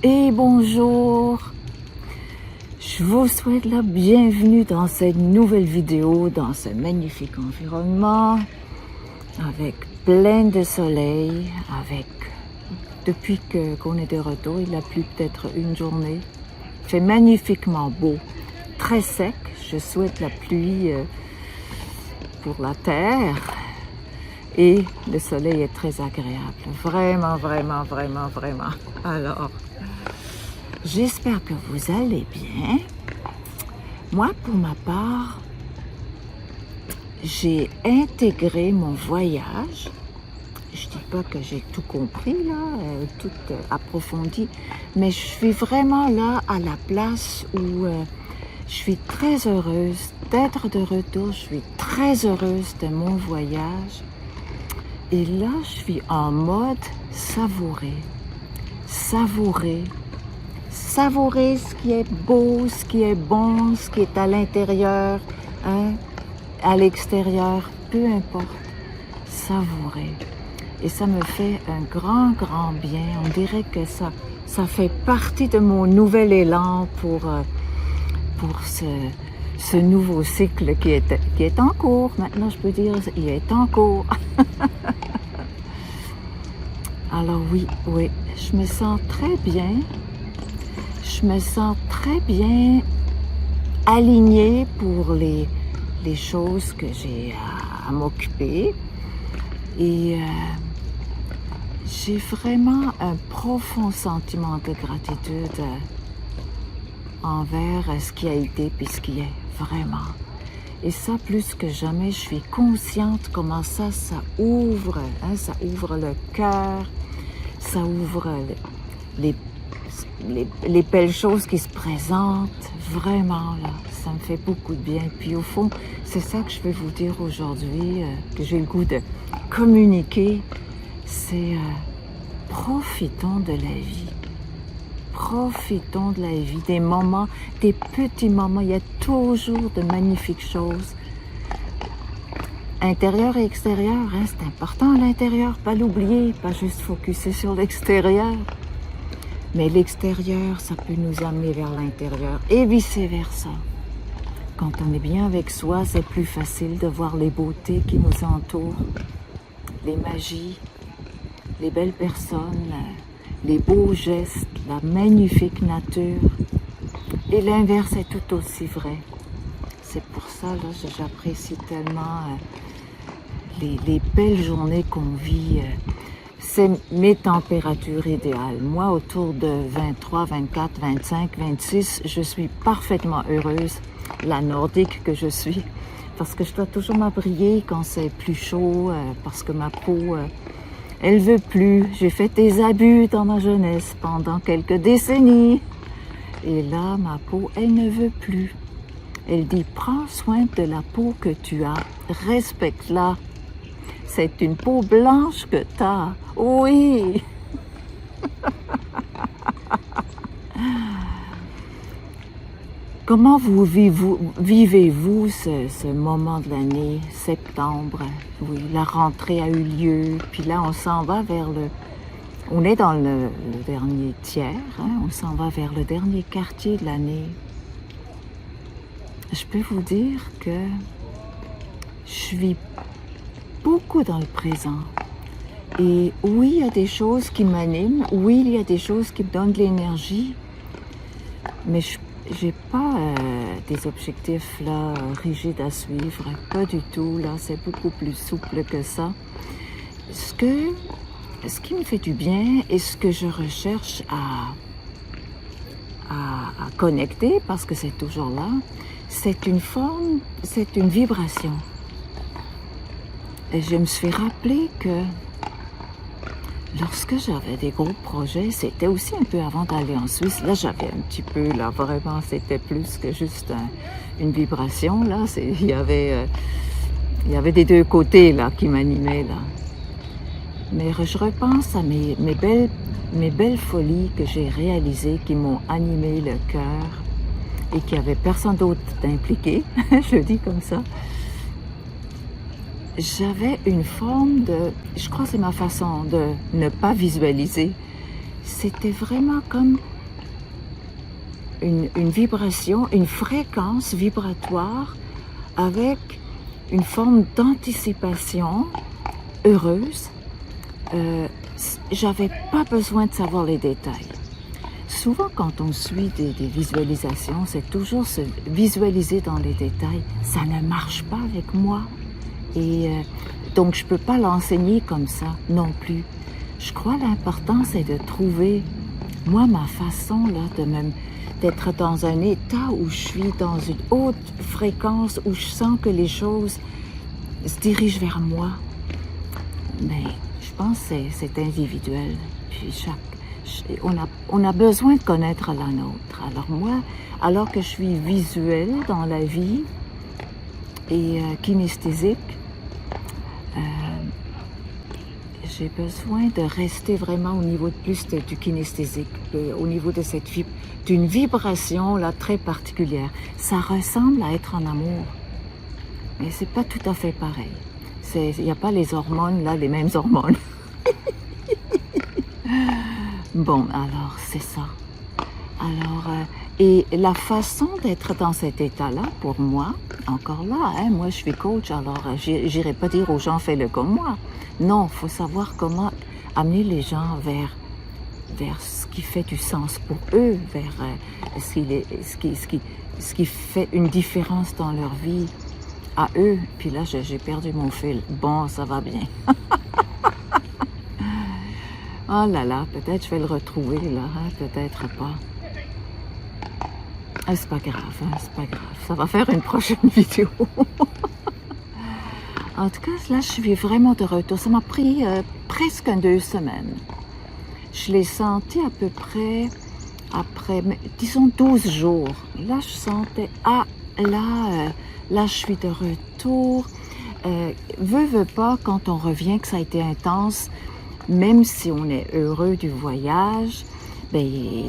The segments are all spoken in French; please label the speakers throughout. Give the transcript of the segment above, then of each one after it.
Speaker 1: Et bonjour, je vous souhaite la bienvenue dans cette nouvelle vidéo, dans ce magnifique environnement, avec plein de soleil, depuis qu'on est de retour, il a plu peut-être une journée, il fait magnifiquement beau, très sec, je souhaite la pluie pour la terre. Et le soleil est très agréable, vraiment, vraiment, vraiment, vraiment. Alors, j'espère que vous allez bien. Moi, pour ma part, j'ai intégré mon voyage. Je dis pas que j'ai tout compris, là, tout approfondi, mais je suis vraiment là à la place où je suis très heureuse d'être de retour. Je suis très heureuse de mon voyage. Et là, je suis en mode savourer, savourer, savourer ce qui est beau, ce qui est bon, ce qui est à l'intérieur, hein, à l'extérieur, peu importe, savourer. Et ça me fait un grand, grand bien. On dirait que ça fait partie de mon nouvel élan pour ce nouveau cycle qui est en cours. Maintenant, je peux dire, il est en cours. Alors oui, je me sens très bien. Je me sens très bien alignée pour les choses que j'ai à m'occuper. Et j'ai vraiment un profond sentiment de gratitude envers ce qui a été puis ce qui est, vraiment. Et ça, plus que jamais, je suis consciente comment ça ouvre, hein, ça ouvre le cœur, ça ouvre les belles choses qui se présentent, vraiment, là, ça me fait beaucoup de bien. Puis au fond, c'est ça que je vais vous dire aujourd'hui, que j'ai le goût de communiquer, c'est profitons de la vie. Profitons de la vie, des moments, des petits moments. Il y a toujours de magnifiques choses. Intérieur et extérieur, hein, c'est important à l'intérieur, pas l'oublier, pas juste focuser sur l'extérieur. Mais l'extérieur, ça peut nous amener vers l'intérieur et vice-versa. Quand on est bien avec soi, c'est plus facile de voir les beautés qui nous entourent, les magies, les belles personnes, les beaux gestes, la magnifique nature. Et l'inverse est tout aussi vrai. C'est pour ça que j'apprécie tellement les belles journées qu'on vit. C'est mes températures idéales. Moi, autour de 23, 24, 25, 26, je suis parfaitement heureuse. La nordique que je suis. Parce que je dois toujours m'abrier quand c'est plus chaud, parce que ma peau... elle veut plus. J'ai fait des abus dans ma jeunesse pendant quelques décennies. Et là, ma peau, elle ne veut plus. Elle dit, prends soin de la peau que tu as. Respecte-la. C'est une peau blanche que tu as. Oui. Comment vivez-vous ce moment de l'année, septembre? Oui, la rentrée a eu lieu, puis là on s'en va vers on est dans le dernier tiers, hein, on s'en va vers le dernier quartier de l'année. Je peux vous dire que je vis beaucoup dans le présent. Et oui, il y a des choses qui m'animent, oui, il y a des choses qui me donnent de l'énergie, mais j'ai pas des objectifs là rigides à suivre, pas du tout, là, c'est beaucoup plus souple que ça. Ce qui me fait du bien et ce que je recherche à connecter, parce que c'est toujours là, c'est une forme, c'est une vibration. Et je me suis rappelé que lorsque j'avais des gros projets, c'était aussi un peu avant d'aller en Suisse. Là, j'avais un petit peu, là, vraiment, c'était plus que juste une vibration, là. Il y avait des deux côtés, là, qui m'animaient, là. Mais je repense à mes belles folies que j'ai réalisées, qui m'ont animé le cœur et qui n'avaient personne d'autre d'impliqué, je le dis comme ça. J'avais une forme de... Je crois que c'est ma façon de ne pas visualiser. C'était vraiment comme une vibration, une fréquence vibratoire avec une forme d'anticipation heureuse. J'avais pas besoin de savoir les détails. Souvent, quand on suit des visualisations, c'est toujours se visualiser dans les détails. Ça ne marche pas avec moi. Et donc, je peux pas l'enseigner comme ça non plus. Je crois l'important, c'est de trouver, moi, ma façon là, d'être dans un état où je suis dans une haute fréquence, où je sens que les choses se dirigent vers moi. Mais je pense que c'est individuel. Puis on a besoin de connaître la nôtre. Alors moi, alors que je suis visuelle dans la vie et kinesthésique, j'ai besoin de rester vraiment au niveau du kinesthésique, au niveau de d'une vibration là très particulière. Ça ressemble à être en amour, mais c'est pas tout à fait pareil. Il n'y a pas les hormones là, les mêmes hormones. Bon, alors c'est ça. Alors, et la façon d'être dans cet état-là, pour moi, encore là, hein, moi je suis coach, alors j'irai pas dire aux gens fais-le comme moi. Non, il faut savoir comment amener les gens vers ce qui fait du sens pour eux, vers ce qui fait une différence dans leur vie à eux. Puis là, j'ai perdu mon fil. Bon, ça va bien. Oh là là, peut-être je vais le retrouver là, hein, peut-être pas. Ah, c'est pas grave, hein, c'est pas grave. Ça va faire une prochaine vidéo. En tout cas, là, je suis vraiment de retour. Ça m'a pris presque 2 semaines. Je l'ai senti à peu près après, disons 12 jours. Là, je sentais, là, je suis de retour. Veux pas, quand on revient, que ça a été intense, même si on est heureux du voyage, ben,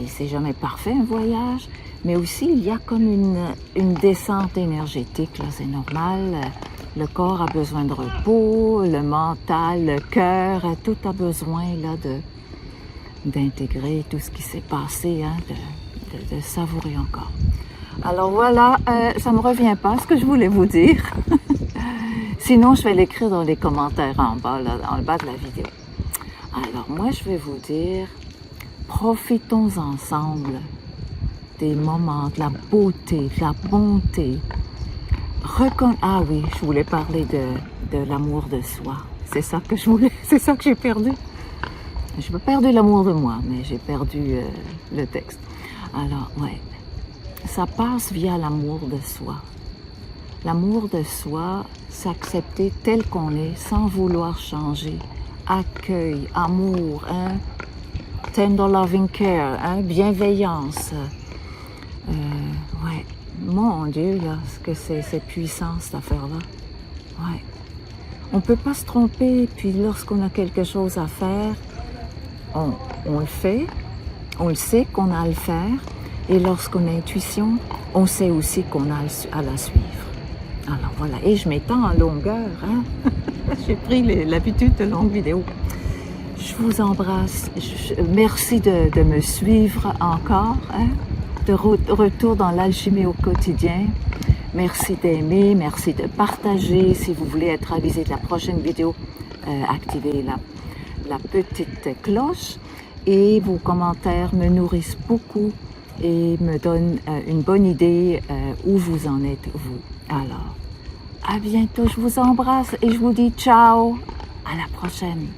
Speaker 1: c'est jamais parfait un voyage, mais aussi il y a comme une descente énergétique, là, c'est normal. Le corps a besoin de repos, le mental, le cœur, tout a besoin là d'intégrer tout ce qui s'est passé, hein, de savourer encore. Alors voilà, ça me revient pas ce que je voulais vous dire. Sinon, je vais l'écrire dans les commentaires en bas, là, dans le bas de la vidéo. Alors moi, je vais vous dire, profitons ensemble des moments, de la beauté, de la bonté. Ah oui, je voulais parler de l'amour de soi. C'est ça que je voulais, c'est ça que j'ai perdu. Je n'ai pas perdu l'amour de moi, mais j'ai perdu le texte. Alors, ouais, ça passe via l'amour de soi. L'amour de soi, s'accepter tel qu'on est, sans vouloir changer. Accueil, amour, hein? Tender loving care, hein? Bienveillance. Ouais. Mon Dieu, là, ce que c'est puissant, cette affaire-là. Ouais. On ne peut pas se tromper, puis lorsqu'on a quelque chose à faire, on le fait, on le sait qu'on a à le faire, et lorsqu'on a intuition, on sait aussi qu'on a à la suivre. Alors voilà, et je m'étends en longueur, hein? J'ai pris l'habitude de longues vidéos. Je vous embrasse, merci de me suivre encore, hein? De retour dans l'alchimie au quotidien. Merci d'aimer, merci de partager. Si vous voulez être avisé de la prochaine vidéo, activez la petite cloche. Et vos commentaires me nourrissent beaucoup et me donnent une bonne idée où vous en êtes, vous. Alors, à bientôt, je vous embrasse et je vous dis ciao, à la prochaine.